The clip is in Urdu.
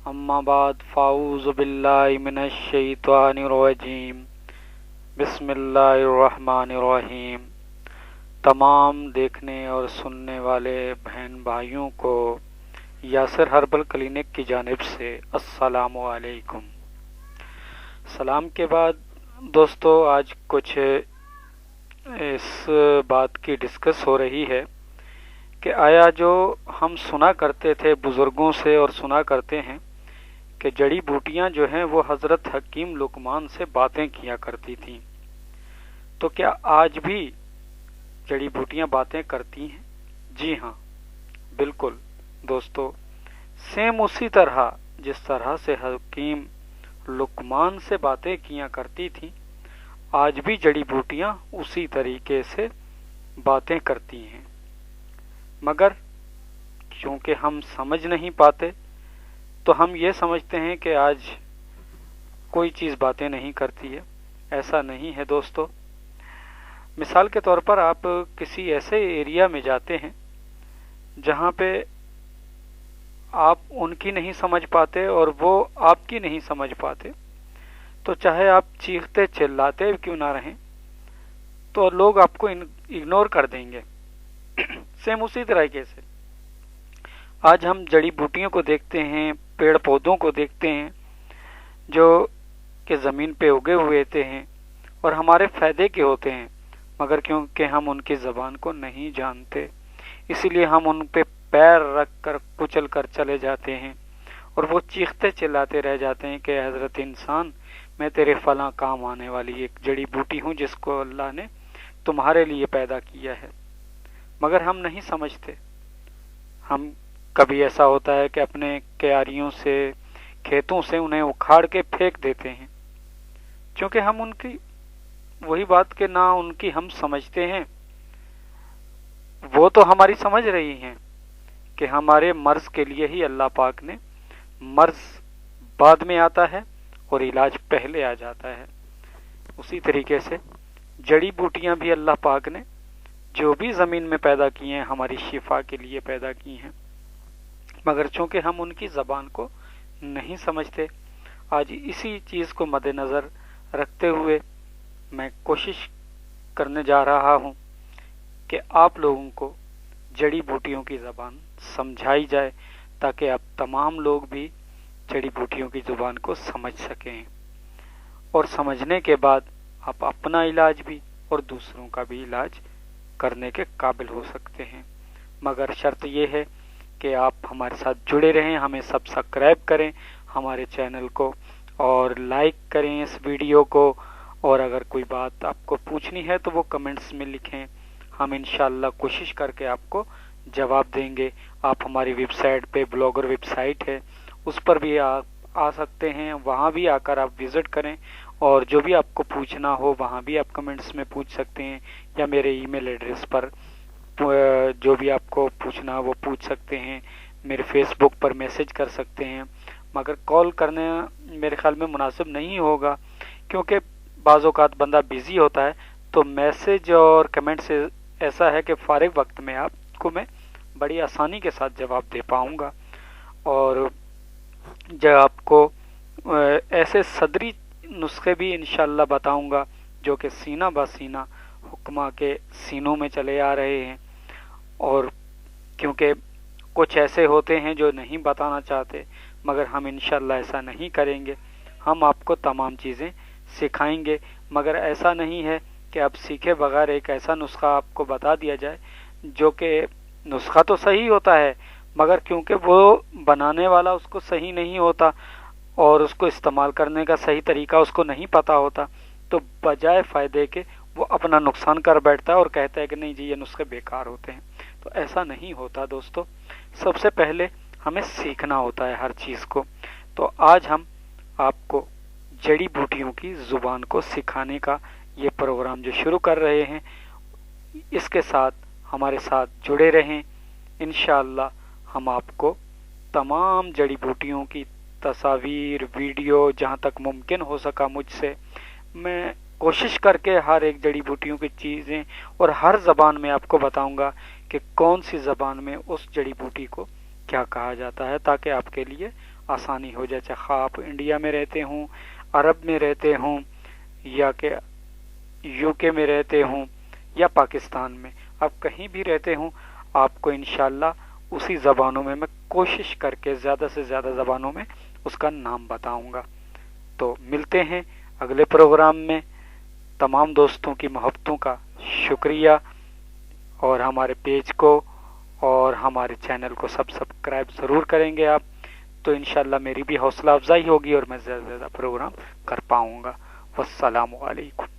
اما بعد فاعوذ باللہ من الشیطان الرجیم بسم اللہ الرحمن الرحیم۔ تمام دیکھنے اور سننے والے بہن بھائیوں کو یاسر ہربل کلینک کی جانب سے السلام علیکم۔ سلام کے بعد دوستو، آج کچھ اس بات کی ڈسکس ہو رہی ہے کہ آیا جو ہم سنا کرتے تھے بزرگوں سے اور سنا کرتے ہیں کہ جڑی بوٹیاں جو ہیں وہ حضرت حکیم لقمان سے باتیں کیا کرتی تھیں، تو کیا آج بھی جڑی بوٹیاں باتیں کرتی ہیں؟ جی ہاں، بالکل دوستو، سیم اسی طرح جس طرح سے حکیم لقمان سے باتیں کیا کرتی تھیں، آج بھی جڑی بوٹیاں اسی طریقے سے باتیں کرتی ہیں، مگر چونکہ ہم سمجھ نہیں پاتے تو ہم یہ سمجھتے ہیں کہ آج کوئی چیز باتیں نہیں کرتی ہے۔ ایسا نہیں ہے دوستو۔ مثال کے طور پر آپ کسی ایسے ایریا میں جاتے ہیں جہاں پہ آپ ان کی نہیں سمجھ پاتے اور وہ آپ کی نہیں سمجھ پاتے، تو چاہے آپ چیختے چلاتے کیوں نہ رہیں تو لوگ آپ کو اگنور کر دیں گے۔ سیم اسی طریقے سے آج ہم جڑی بوٹیوں کو دیکھتے ہیں، پیڑ پودوں کو دیکھتے ہیں جو کہ زمین پہ اگے ہوئے ہوتے ہیں اور ہمارے فائدے کے ہوتے ہیں، مگر کیونکہ ہم ان کی زبان کو نہیں جانتے، اسی لیے ہم ان پہ پیر رکھ کر کچل کر چلے جاتے ہیں اور وہ چیختے چلاتے رہ جاتے ہیں کہ حضرت انسان، میں تیرے فلاں کام آنے والی ایک جڑی بوٹی ہوں جس کو اللہ نے تمہارے لیے پیدا کیا ہے، مگر ہم نہیں سمجھتے۔ ہم کبھی ایسا ہوتا ہے کہ اپنے کیاریوں سے، کھیتوں سے انہیں اکھاڑ کے پھینک دیتے ہیں، چونکہ ہم ان کی وہی بات کہ نہ ان کی ہم سمجھتے ہیں، وہ تو ہماری سمجھ رہی ہیں کہ ہمارے مرض کے لیے ہی اللہ پاک نے، مرض بعد میں آتا ہے اور علاج پہلے آ جاتا ہے۔ اسی طریقے سے جڑی بوٹیاں بھی اللہ پاک نے جو بھی زمین میں پیدا کی ہیں ہماری شفا کے لیے پیدا کی ہیں، مگر چونکہ ہم ان کی زبان کو نہیں سمجھتے۔ آج اسی چیز کو مد نظر رکھتے ہوئے میں کوشش کرنے جا رہا ہوں کہ آپ لوگوں کو جڑی بوٹیوں کی زبان سمجھائی جائے تاکہ آپ تمام لوگ بھی جڑی بوٹیوں کی زبان کو سمجھ سکیں، اور سمجھنے کے بعد آپ اپنا علاج بھی اور دوسروں کا بھی علاج کرنے کے قابل ہو سکتے ہیں۔ مگر شرط یہ ہے کہ آپ ہمارے ساتھ جڑے رہیں، ہمیں سبسکرائب کریں ہمارے چینل کو، اور لائک کریں اس ویڈیو کو، اور اگر کوئی بات آپ کو پوچھنی ہے تو وہ کمنٹس میں لکھیں، ہم انشاءاللہ کوشش کر کے آپ کو جواب دیں گے۔ آپ ہماری ویب سائٹ پہ، بلاگر ویب سائٹ ہے، اس پر بھی آپ آ سکتے ہیں، وہاں بھی آ کر آپ وزٹ کریں، اور جو بھی آپ کو پوچھنا ہو وہاں بھی آپ کمنٹس میں پوچھ سکتے ہیں، یا میرے ای میل ایڈریس پر جو بھی آپ کو پوچھنا وہ پوچھ سکتے ہیں، میرے فیس بک پر میسج کر سکتے ہیں، مگر کال کرنا میرے خیال میں مناسب نہیں ہوگا، کیونکہ بعض اوقات بندہ بیزی ہوتا ہے، تو میسج اور کمنٹ سے ایسا ہے کہ فارغ وقت میں آپ کو میں بڑی آسانی کے ساتھ جواب دے پاؤں گا، اور جب آپ کو ایسے صدری نسخے بھی انشاءاللہ بتاؤں گا جو کہ سینہ بہ سینہ حکمہ کے سینوں میں چلے آ رہے ہیں، اور کیونکہ کچھ ایسے ہوتے ہیں جو نہیں بتانا چاہتے، مگر ہم انشاءاللہ ایسا نہیں کریں گے، ہم آپ کو تمام چیزیں سکھائیں گے، مگر ایسا نہیں ہے کہ آپ سیکھے بغیر ایک ایسا نسخہ آپ کو بتا دیا جائے جو کہ نسخہ تو صحیح ہوتا ہے، مگر کیونکہ وہ بنانے والا اس کو صحیح نہیں ہوتا اور اس کو استعمال کرنے کا صحیح طریقہ اس کو نہیں پتا ہوتا، تو بجائے فائدے کے وہ اپنا نقصان کر بیٹھتا ہے اور کہتا ہے کہ نہیں جی یہ نسخے بیکار ہوتے ہیں۔ تو ایسا نہیں ہوتا دوستو، سب سے پہلے ہمیں سیکھنا ہوتا ہے ہر چیز کو۔ تو آج ہم آپ کو جڑی بوٹیوں کی زبان کو سکھانے کا یہ پروگرام جو شروع کر رہے ہیں، اس کے ساتھ ہمارے ساتھ جڑے رہیں، انشاءاللہ ہم آپ کو تمام جڑی بوٹیوں کی تصاویر، ویڈیو، جہاں تک ممکن ہو سکا مجھ سے میں کوشش کر کے ہر ایک جڑی بوٹیوں کی چیزیں اور ہر زبان میں آپ کو بتاؤں گا کہ کون سی زبان میں اس جڑی بوٹی کو کیا کہا جاتا ہے، تاکہ آپ کے لیے آسانی ہو جائے، چاہے آپ انڈیا میں رہتے ہوں، عرب میں رہتے ہوں، یا کہ یو کے میں رہتے ہوں، یا پاکستان میں، آپ کہیں بھی رہتے ہوں، آپ کو انشاءاللہ اسی زبانوں میں کوشش کر کے زیادہ سے زیادہ زبانوں میں اس کا نام بتاؤں گا۔ تو ملتے ہیں اگلے پروگرام میں۔ تمام دوستوں کی محبتوں کا شکریہ، اور ہمارے پیج کو اور ہمارے چینل کو سبسکرائب ضرور کریں گے آپ، تو انشاءاللہ میری بھی حوصلہ افزائی ہوگی اور میں زیادہ سے زیادہ پروگرام کر پاؤں گا۔ والسلام علیکم۔